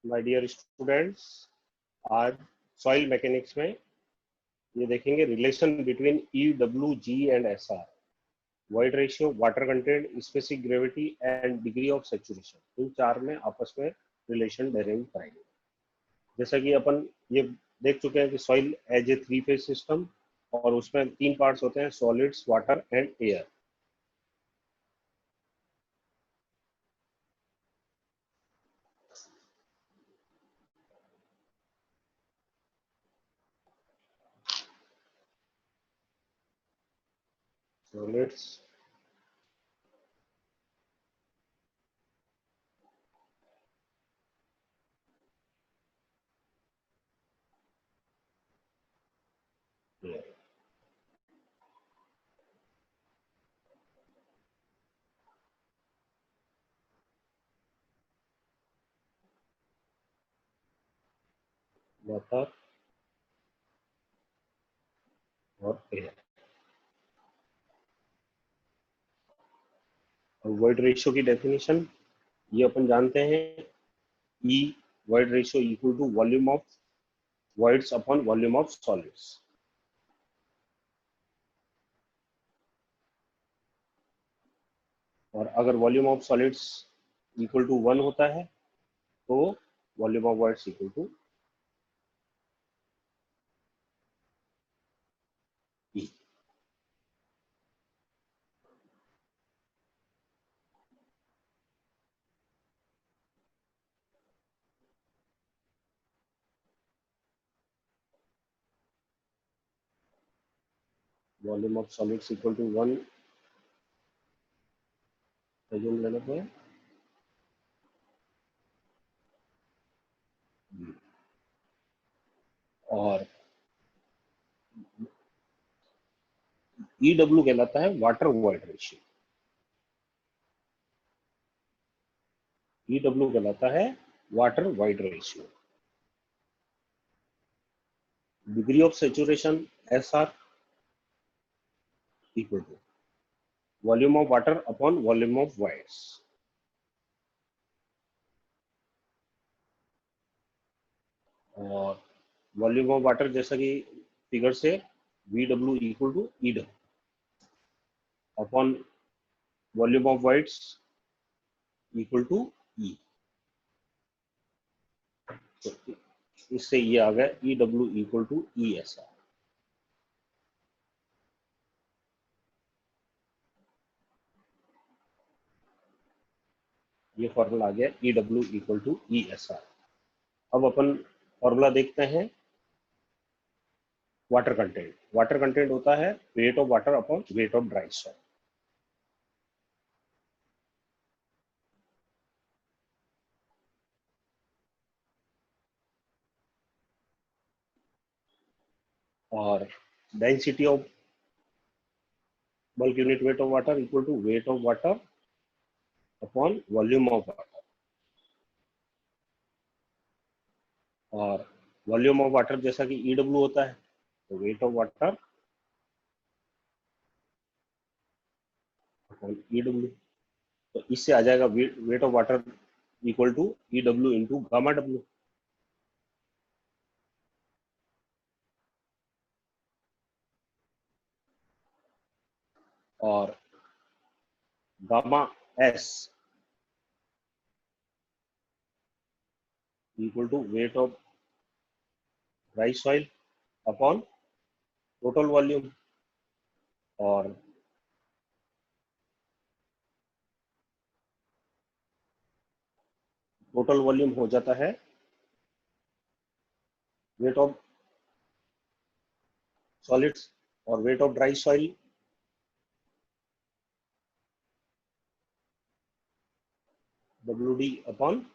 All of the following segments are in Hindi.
माय डियर स्टूडेंट्स, आज सॉइल मैकेनिक्स में ये देखेंगे relation between E W G and S R, void ratio, water content, specific gravity and degree of saturation. इन चार में आपस में रिलेशन डेराइव कराएंगे। जैसा कि अपन ये देख चुके हैं कि soil as a three phase system, और उसमें तीन पार्ट्स होते हैं, solids, water and air. Solids, air. Water और एयर। और वॉइड रेशियो की डेफिनेशन ये अपन जानते हैं, E void ratio equal to volume of voids upon volume of solids। और अगर volume of solids equal to 1 होता है तो volume of voids equal to E। Volume of solids equal to 1 assume लेने पे और EW कहलाता है वाटर वॉइड रेशियो। EW कहलाता है water void ratio. Degree of saturation SR equal to volume of water upon volume of voids। और वॉल्यूम ऑफ वाटर जैसा कि फिगर से VW equal to EW upon volume of voids equal to E। तो इससे ये आ गया EW इक्वल टू ESR। ये फॉर्मूला आ गया EW इक्वल टू ESR। अब अपन फॉर्मूला देखते हैं वाटर कंटेंट। वाटर कंटेंट होता है weight of water upon weight of dry soil. और density of bulk unit weight of water equal to weight of water upon volume of water. और वॉल्यूम ऑफ वाटर जैसा कि EW होता है तो weight of water upon EW। तो इससे आ जाएगा weight of water equal to EW into gamma W। और gamma S equal to weight of dry soil upon total volume. और टोटल वॉल्यूम हो जाता है वेट ऑफ सॉलिड्स और weight of dry soil WD upon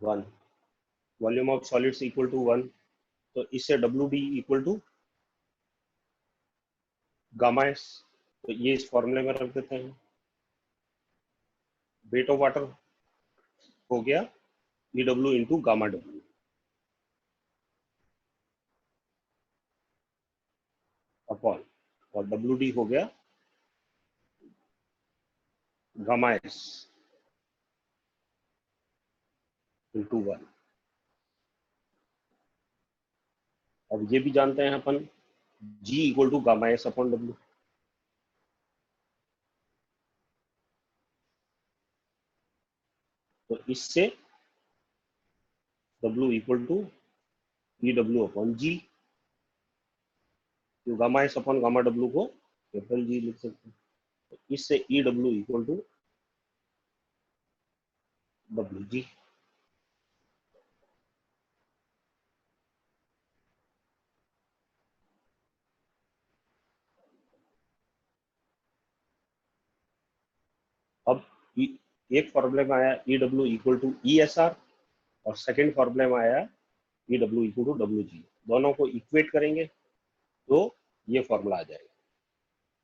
1। Volume of solids equal to 1, तो इससे WD equal to gamma S। तो ये इस फॉर्मूले में रख देते हैं। वेट ऑफ वाटर हो गया EW into gamma W upon, और WD हो गया गामा S। इंटू 1। अब ये भी जानते हैं अपन G equal to gamma S upon W. तो इससे W equal to E W upon G. तो gamma S upon gamma W को कैपिटल जी लिख सकते हैं। तो इससे E W equal to W G. अब एक फॉर्मूले में आया E W equal to E S R, और सेकेंड फॉर्मूले में आया E W equal to W G. दोनों को इक्वेट करेंगे तो ये फॉर्मूला आ जाएगा,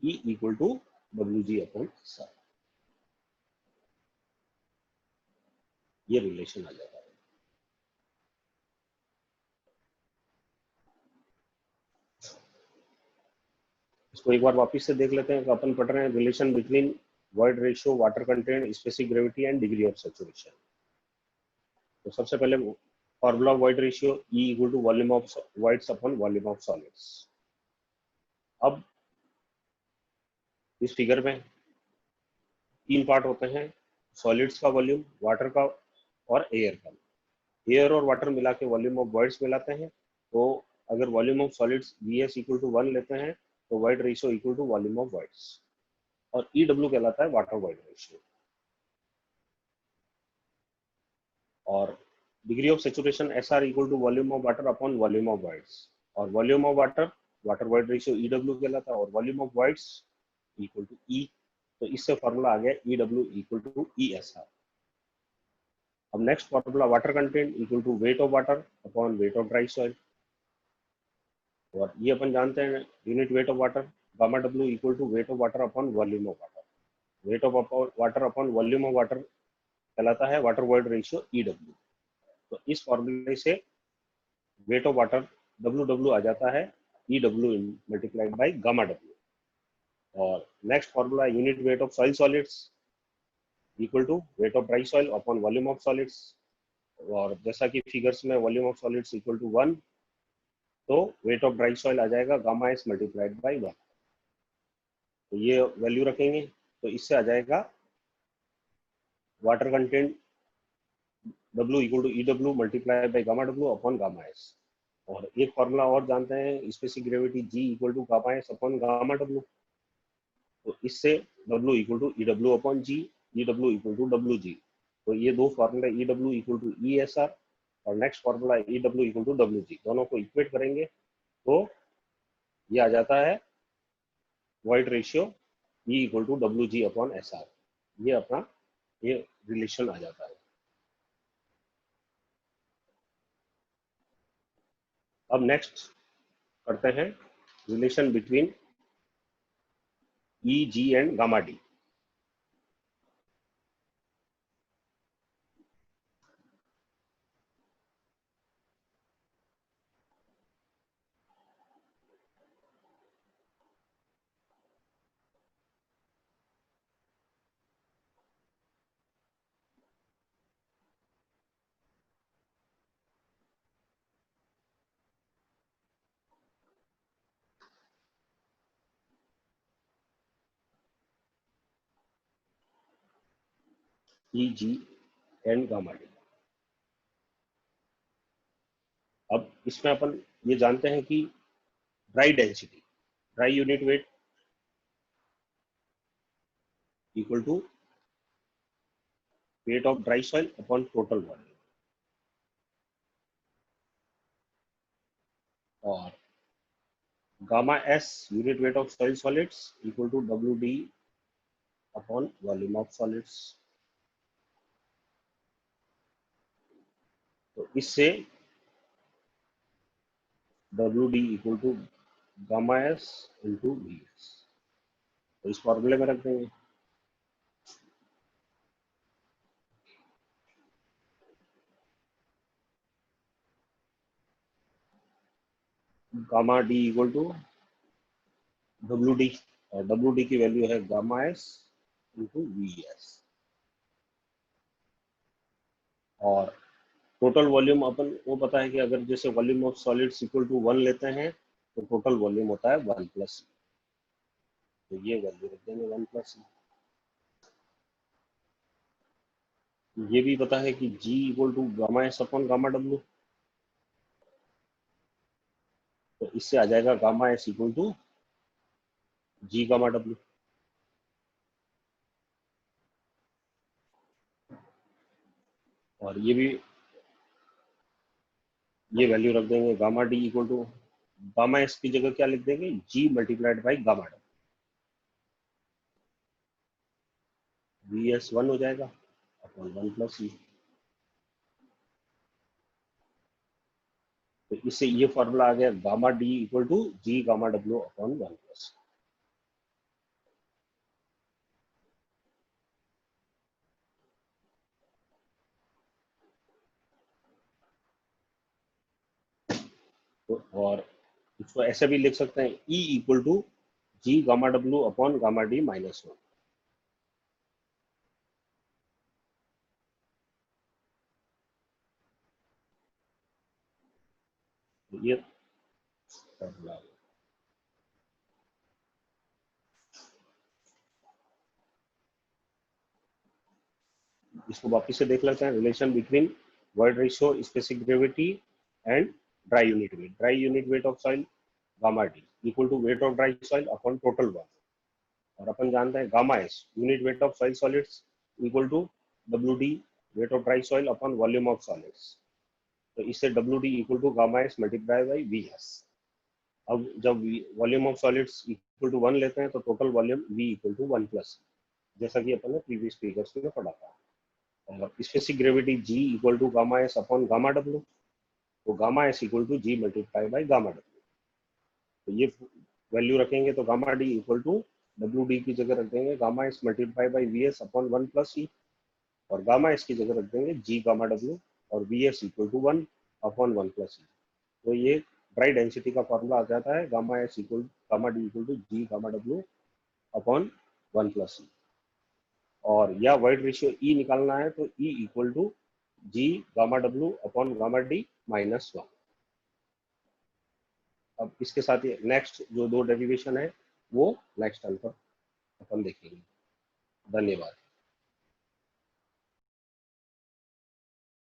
E equal to W G upon S R. ये रिलेशन आ जाता है। इसको एक बार वापस से देख लेते हैं। तो अपन पढ़ रहे हैं relation between void ratio, water content, specific gravity and degree of saturation. तो सबसे पहले formula void ratio E equal to volume of voids upon volume of solids. अब इस फिगर में तीन पार्ट होते हैं, सॉलिड्स का वॉल्यूम, वाटर का और एयर का। एयर और वाटर मिला के वॉल्यूम ऑफ वॉइड्स मिलाते हैं। तो अगर volume of solids V S equal to 1 लेते हैं तो void ratio equal to volume of voids, और ई डब्ल्यू कहलाता है वाटर वॉइड रेशियो। और degree of saturation S R equal to volume of water upon volume of voids, और volume of water water void ratio E W कहलाता है, और volume of voids equal to E. तो इससे फॉर्मूला आ गया E W equal to E S R. अब next formula water content equal to weight of water upon weight of dry soil. और ये अपन जानते हैं unit weight of water gamma W equal to weight of water upon volume of water. Weight of water upon volume of water कहलाता है water void ratio E W. तो इस फॉर्मूले से weight of water W W आ जाता है E W multiplied by gamma W. और next formula unit weight of soil solids equal to weight of dry soil upon volume of solids. और जैसा कि फिगर्स में volume of solids equal to 1, तो वेट ऑफ ड्राई सॉइल आ जाएगा गामा एस मल्टीप्लाइड बाई 1। तो ये वैल्यू रखेंगे तो इससे आ जाएगा water content W equal to E W multiply by gamma W upon gamma S. और एक फॉर्मूला और जानते हैं specific gravity G equal to gamma S upon gamma W. तो इससे W equal to E W upon G, E W equal to W G. तो ये दो formula E W equal to E S R और next formula E W equal to W G, दोनों को इक्वेट करेंगे तो ये आ जाता है void ratio E equal to W G upon S R. ये अपना ये रिलेशन आ जाता है। अब नेक्स्ट करते हैं relation between E G and gamma D. E G and gamma D. अब इसमें अपन ये जानते हैं कि dry density, dry unit weight equal to weight of dry soil upon total volume. और gamma S unit weight of soil solids equal to W D upon volume of solids. तो इससे W D equal to gamma S into V S. तो इस फॉर्मूले में रख देंगे। Gamma D equal to W D, और डब्ल्यू डी की वैल्यू है gamma S into V S. और टोटल वॉल्यूम अपन वो पता है कि अगर जैसे volume of solids equal to 1 लेते हैं तो टोटल वॉल्यूम होता है 1 प्लस, तो ये वैल्यू रख देंगे 1 प्लस। ये भी पता है कि G equal to gamma S upon gamma W, तो इससे आ जाएगा gamma S equal to G gamma W. और ये वैल्यू रख देंगे gamma D equal to gamma S की जगह क्या लिख देंगे, G multiplied by gamma W, V S 1 हो जाएगा अपॉन 1 प्लस ई। तो इससे ये फॉर्मूला आ गया gamma D equal to G gamma W upon 1 plus. तो और इसको ऐसे भी लिख सकते हैं E equal to G gamma W upon gamma D minus 1। ये फॉर्मूला, इसको वापिस से देख लेते हैं, relation between void ratio, specific gravity and dry unit weight. Dry unit weight of soil gamma D equal to weight of dry soil upon total volume. और अपन जानते हैं gamma S unit weight of soil solids equal to W D weight of dry soil upon volume of solids. तो इससे W D equal to gamma S multiply by V S. अब जब volume of solids equal to 1 लेते हैं तो total volume V equal to 1 plus, जैसा कि अपन ने प्रीवियस फिगर्स में पढ़ा था। और specific gravity G equal to gamma S upon gamma W, तो gamma S equal to G multiply by gamma W. तो ये वैल्यू रखेंगे तो gamma D equal to W D की जगह रख देंगे gamma S multiply by V S upon 1 plus E, और गामा एस की जगह रख देंगे G गामा डब्ल्यू और V S equal to 1 upon 1 plus E. तो ये ड्राई डेंसिटी का फॉर्मूला आ जाता है gamma S equal gamma D equal to G gamma W upon 1 plus E. और या वाइड रेशियो E निकालना है तो E equal to G gamma W upon gamma D minus 1। अब इसके साथ ही नेक्स्ट जो दो डेरिवेशन है वो नेक्स्ट टाइम पर अपन देखेंगे। धन्यवाद।